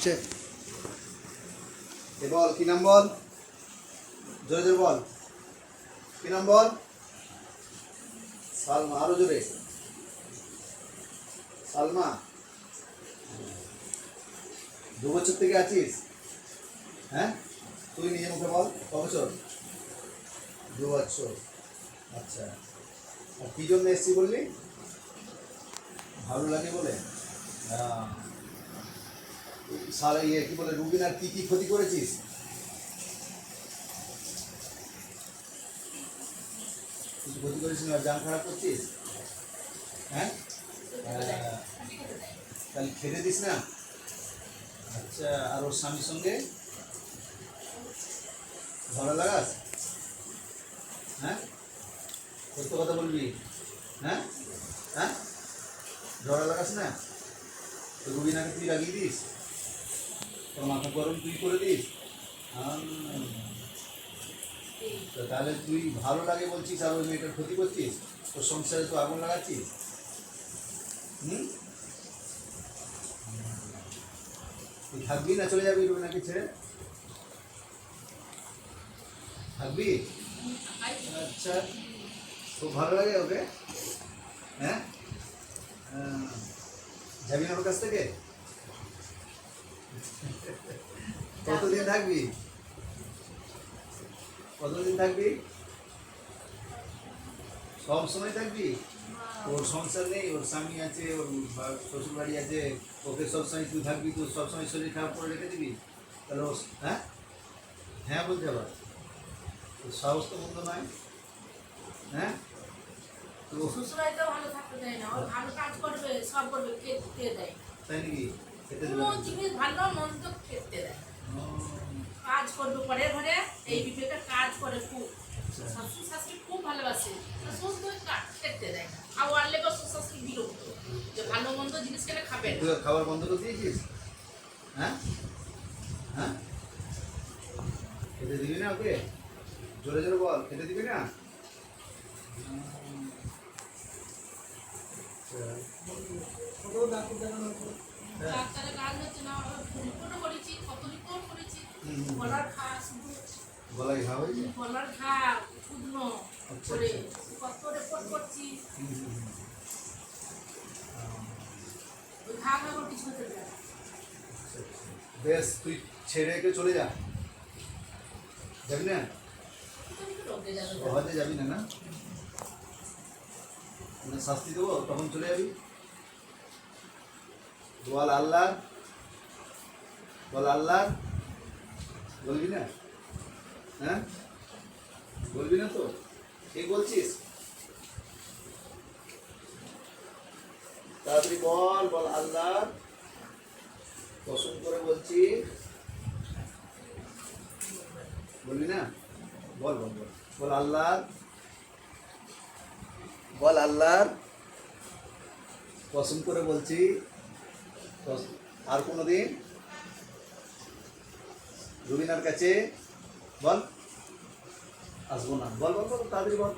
হচ্ছে। এ বল, কি নাম বল, জোরে জোরে বল, কি নাম বল? সালমা। আরো জোরে, সালমা। 2 বছর থেকে আছিস? হ্যাঁ, তুই নিজে মুখে বল, ক বছর? 2 বছর। আচ্ছা, আর কি জন্য এসছি বললি? ভালো লাগে বলে। সারা কি বলে, রুবিনার কি কি ক্ষতি করেছিস? কিছু ক্ষতি করেছিস না, জান খারাপ করছিস? হ্যাঁ, তাহলে খেতে দিস না। আচ্ছা, আর ওর স্বামীর সঙ্গে ঝগড়া লাগাস? হ্যাঁ, সত্য কথা বলবি? হ্যাঁ হ্যাঁ, ঝগড়া লাগাস না? রুবিনাকে তুই লাগিয়ে দিস, তোর মাথা গরম তুই করে দিস। তাহলে তুই ভালো লাগে বলছিস, আর ওই মেয়েটার ক্ষতি করছিস, তোর সংসারে তো আগুন লাগাচ্ছিস। তুই থাকবি না চলে যাবি রুবিনাকে ছেড়ে? থাকবি? আচ্ছা, খুব ভালো লাগে ওকে। হ্যাঁ, যাবি না ওর কাছ থেকে? কতদিন থাকবি? কতদিন থাকবি? সব সময় থাকবি? ওর সংসার নেই, ওর স্বামী আছে, ওর শ্বশুর বাড়ি আছে, ওকে সবসময় তুই থাকবি, তুই সবসময় শরীর খারাপ করে রেখে দিবি? তাহলে ও হ্যাঁ হ্যাঁ বলতে আবার তোর সাহস তো মন্দ নয়। হ্যাঁ, তো শ্বশুরবাড়িতেও ভালো থাকতে দেয় না, ওর ভালো কাজ করবে, সব করবে, খেতে দেয়। তাই নাকি? খেতে দেবে কোনো না? জিনিস ভালো মন্দ খেতে দেয়। কাজ করবে পরে ঘরে, এই বিবেকে কাজ করে খুব। শ্বশুর শাশুড়ি খুব ভালোবাসে, শ্বশুর খেতে দেয় না। আর ওর লেগে শ্বশুর শাশুড়ি বিরক্ত যে ভালো মন্দ জিনিস খেলে খাবে না। তুই খাবার বন্ধ করে দিয়েছিস? হ্যাঁ হ্যাঁ, খেতে দিবি না ওকে? জোরে জোরে বল, খেতে দিবি না? ডাক্তারে কাজ হচ্ছে না, রিপোর্টও করেছি, কত রিপোর্ট করেছি, গলার ঘা শুধু, গলায় ঘা হয়েছে? গলার ঘা শুকনো করে কত রিপোর্ট করছি, ওই ঘা ঘা করে কিছু হতে দেয় না। বেশ, তুই ছেড়ে রেখে চলে যা, যাবি না? সহজে যাবি না, না মানে শাস্তি দেবো তখন চলে যাবি? বল আল্লাহ, বল আল্লাহ, বলবি না? হ্যাঁ, বলবি না তো? ঠিক বলছিস? তাড়াতাড়ি বল, বল আল্লাহ, পছন্দ করে বলছি, বলবি না? বল বল বল, বল আল্লাহ, বল আল্লাহর পছন্দ করে বলছি, আর কোনোদিন রুবিনার কাছে বল আসবো না। বল বল বল, তাড়াতাড়ি বল,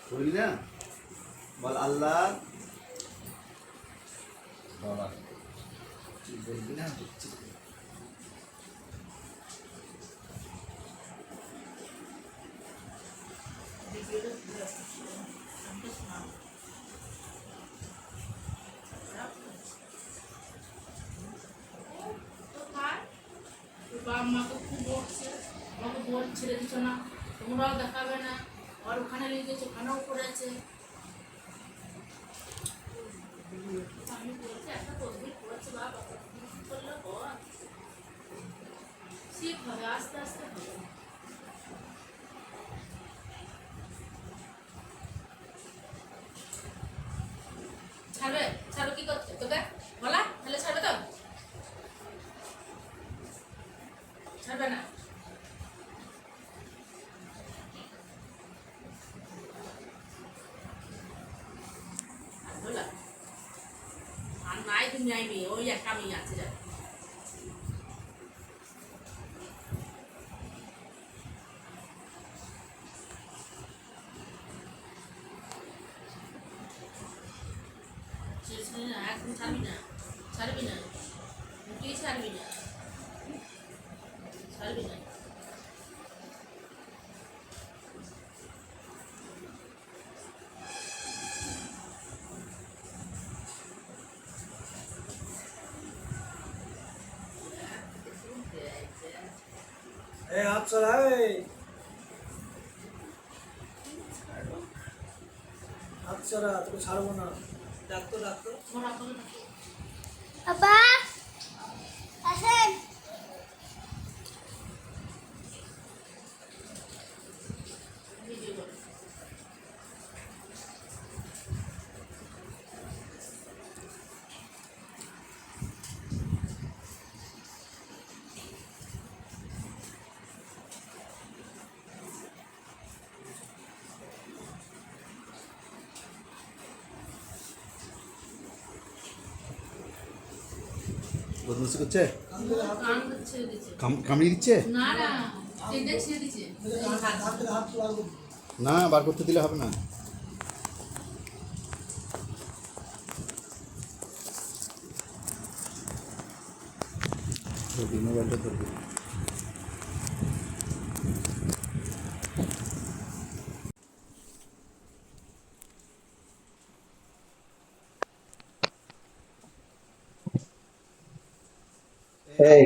বলবি না? বল আল্লাহ, বাবা তুই বলবি না? বাবা মাকে খুব বলছে, আমাকে বল ছেড়ে দিচ্ছ না, তোমরাও দেখাবে না, আর ওখানে নিয়ে গেছে, ওখানেও পড়েছে। আমি বলছি একটা তদবির করেছে বাবা, কি করলে বল, ঠিক হবে, আস্তে আস্তে হবে। ছাড়বে, ছাড়বে কি করছে তোকে বলা, তাহলে ছাড়বে তো? ছাড়বে না। আর নাই তুমি আইবি, ওই একটা আমি আছে যা। একদম ছাড়বি না, ছাড়বি না। কি ছাড়বি না, ছাড়বি না। ए हाथ चढ़ाए, हाथ चढ़ा तो ছাড়বো না। ডাকতো ডাকতো মরা করে না। Papa, আসেন। ভিডিও কর। বদমাশি করছে, কান ছেড়ে দিচ্ছে। কামড়িয়ে দিচ্ছে। না না, এটা ছেড়ে দিচ্ছে। হাত থেকে হাত লাগবে। না, বার করতে দিলে হবে না। ধরবি, মোবাইলটা ধরবি। এই,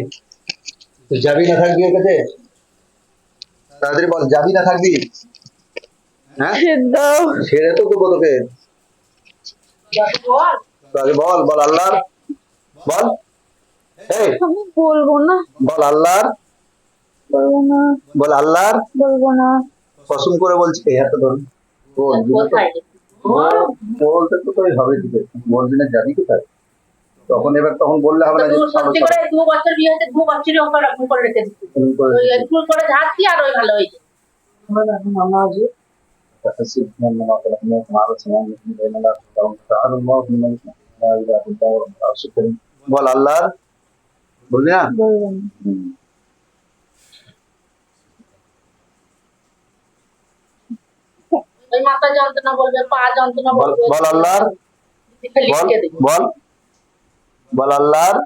তুই যাবি না থাকবি ওর কাছে? তাড়াতাড়ি বল, যাবি না থাকবি? হ্যাঁ, ছেড়ে তো দেবো তোকে। বল। তো আগে বল, বল আল্লাহর, বল। এই, আমি বলবো না, বল আল্লাহর, বলবো না, বল আল্লাহর বলবো না। কসম করে বলছি। এই হাতে ধর, বল, বলতে তো তোই হবে, ঠিক আছে, বলবি না, যাবি কোথায়? তখন তখন বললে হবে না যে সত্যি করে 2 বছর বিয়ে হতে 2 বছরই ওকে রাখুন করে রেখে দিচ্ছি। ওই একটু করে ঝাড়ছি আর ওই ভালো হয়েছে। মামা আছে। বল আল্লাহর, বলবি না? বলবো না। ওই মাথা যন্ত্রণা বলবে, পা যন্ত্রণা বল, বলবে। বল আল্লাহর, বল, লিখে দিবি। বল, বল আল্লাহর,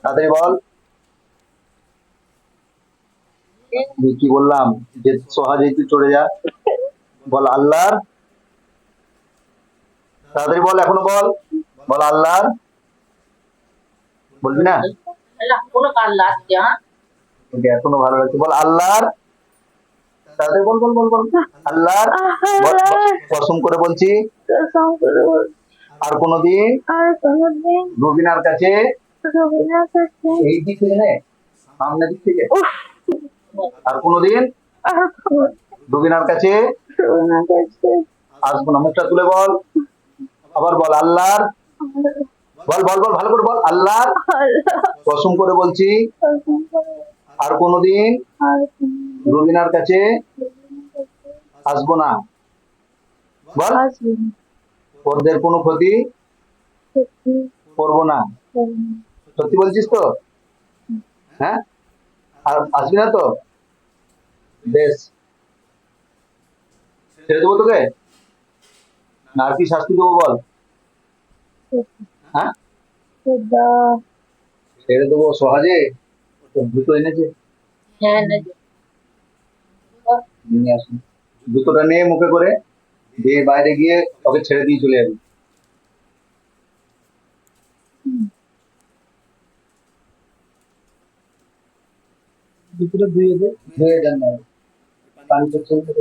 তাড়াতাড়ি বল। আমি কি বললাম যে সহজেই তুই চলে যা। বল আল্লাহর, তাড়াতাড়ি বল, এখনো বল, বল আল্লাহর, বলবি না? এলা কোনো কাল লাগছে, হ্যাঁ? তোকে এখনো ভালো লাগছে, বল আল্লাহর, তাড়াতাড়ি বল, বল, বল, বল আল্লাহর, বল, কসম করে বলছি কসম করে বল, আর কোনোদিন আর কোনোদিন রবিনার কাছে রবিনার কাছে এই দিক থেকে নে, সামনের দিক থেকে, আর কোনোদিন আর কোনোদিন রবিনার কাছে রবিনার কাছে আসবো না। মুখটা তুলে বল, আবার বল আল্লাহর, বল, বল, বল, ভালো করে বল আল্লাহর আল্লাহ কসম করে বলছি কসম করে আর কোনোদিন আর কোনোদিন রবিনার কাছে রবিনার কাছে আসবো না। বল, আসবো না, ওদের কোনো ক্ষতি সত্যি করবো না। করবো না। সত্যি বলছিস তো? হ্যাঁ, আর আসবি না তো? বেশ, ছেড়ে দেবো তোকে না আর কি শাস্তি দেবো বল? হ্যাঁ, খোদা, ছেড়ে দেবো সহজে? জুতো এনেছে, হ্যাঁ নিয়ে আসুন। জুতোটা নিয়ে মুখে করে দিয়ে বাইরে গিয়ে ওকে ছেড়ে দিয়ে চলে যাবি। দুপুরে ধুয়ে দে। ধুয়ে যান না, পানি তো চলতে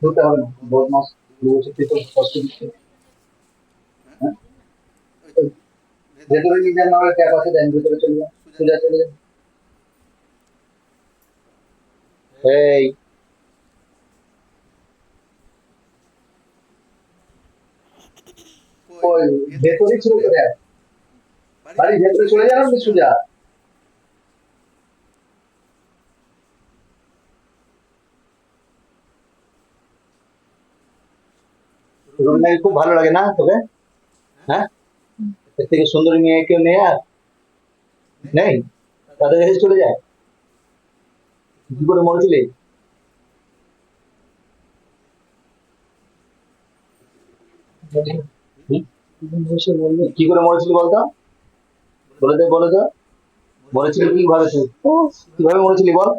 ধুতে হবে না। বদমাস বসে থেকে কষ্ট দিচ্ছে। হ্যাঁ, ভেতরে নিয়ে যান, না হলে ট্যাপ আছে, দেন ভেতরে চলে যান, সোজা চলে যান। এই, ওই ভেতরে ছিল তো ট্যাপ, বাড়ির ভেতরে চলে যান আপনি সোজা। রুমটাকে খুব ভালো লাগে না তোকে? হ্যাঁ, এর থেকে সুন্দরী মেয়ে কেউ নেই আর নেই, তাদের কাছে চলে যায়। কি করে মরেছিলি? বসে বললো কি করে মরেছিলি বলতো? বলে দে মরেছিলি কিভাবে তুই? ও কিভাবে মরেছিলি বল?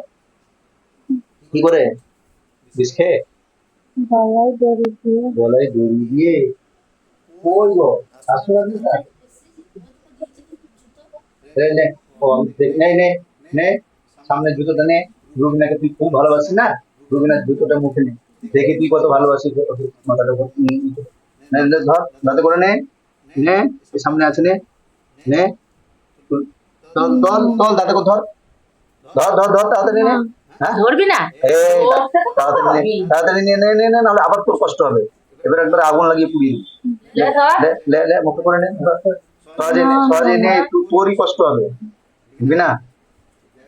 কি করে? বিষ খেয়ে? গলায় দড়ি দিয়ে গলায় দড়ি দিয়ে? কই গো? আসলে আপনি তাই। নে ও নে নে নে সামনে জুতোটা নে। রুবিনাকে তুই খুব ভালোবাসিস না? রুবিনার জুতোটা মুখে নে, দেখি তুই কত ভালোবাসিস ওকে, মাথাটা উপর নিয়ে নে। নে, নে, ধর দাঁতে করে নে। নে এ সামনে আছে নে। নে চল চল চল দাঁতে করে ধর। ধর তাড়াতাড়ি নে। হ্যাঁ ধরবি না এই ধরতে তো তাড়াতাড়ি নে, হবে। তাড়াতাড়ি নে নাহলে আবার তোর কষ্ট হবে। এবার একবার আগুন লাগিয়ে পুড়িয়ে দিবি। লে ধর। লে মুখে করে নে, ধর, ধর। সহজে নে, তোরই কষ্ট হবে, বুঝবি না?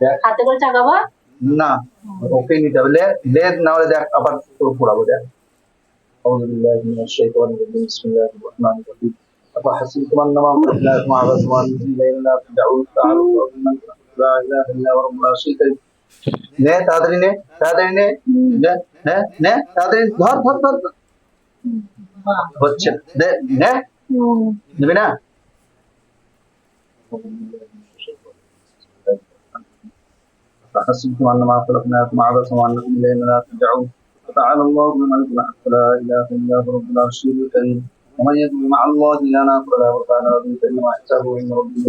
দেখ, হাতে করে চাগাবো। না ওকে নিতে হবে, লে না হলে দেখ আবার তোর পোড়াবো দেখ। أعوذ بالله من الشيطان الرجيم بسم الله الرحمن الرحيم أفحسبتم أنما خلقناكم عبثا وأنتم إلينا لا ترجعون تعالوا الله لا إله إلا هو رب العرش الكريم নে তাড়াতাড়ি নে তাড়াতাড়ি ধর হচ্ছে দে নে নিবি না فحسبتم أنما خلقناكم عبثا وأنكم إلينا لا ترجعون فتعالى الله الملك الحق لا إله إلا هو رب العرش الكريم ومن يدعو مع الله إلها فلا برهان له به وحسابه إن ربي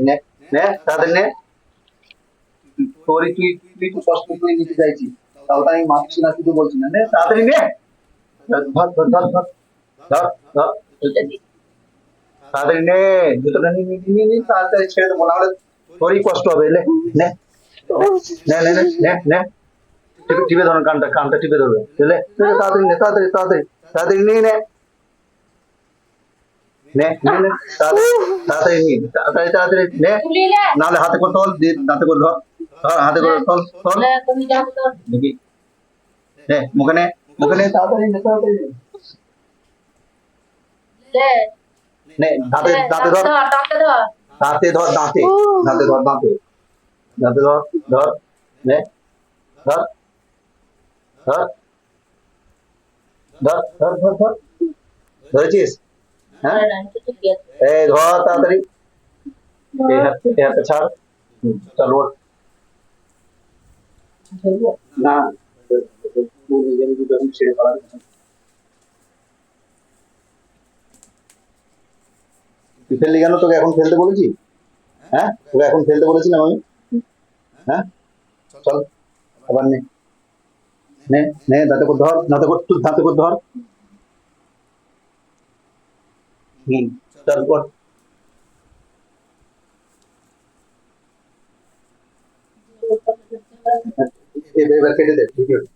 নে তাড়াতাড়ি নে তোরই তুই তো কষ্ট করে নিতে চাইছিস তাও তো আমি মানছি না তুই তো বলছি না নে তাড়াতাড়ি নে ধর তাড়াতাড়ি নে জুতোটা নিয়ে তাড়াতাড়ি ছেড়ে দেবো না হলে তোরই কষ্ট হবে নে নে নে নে নে নে নে টিপে ধরুন কানটা টিপে ধরবে বুঝলে তাড়াতাড়ি নে তাড়াতাড়ি নিয়ে নে নে নে নে তাড়াতাড়ি নিয়ে তাড়াতাড়ি নে নাহলে হাতে করে তোল দিয়ে দাঁতে করে ধর হাতে করে তোল তুমি যাও তো। দেখি নে মুখে নে তাড়াতাড়ি নে লে নে দাঁতে ধর দাঁতে ধর। দাঁতে ধর ধর নে ধর ধরেছিস হ্যাঁ এই ধর তাড়াতাড়ি এই হাতে ছাড় চল ওঠ না ছেড়ে পালাবি তুই ফেললি কেন তোকে এখন ফেলতে বলেছি হ্যাঁ তোকে এখন ফেলতে বলেছিলাম আমি হ্যাঁ চল আবার নে দাঁতে করে ধর দাঁতে করে ধর চল কর এবার কেটে দে ঠিক আছে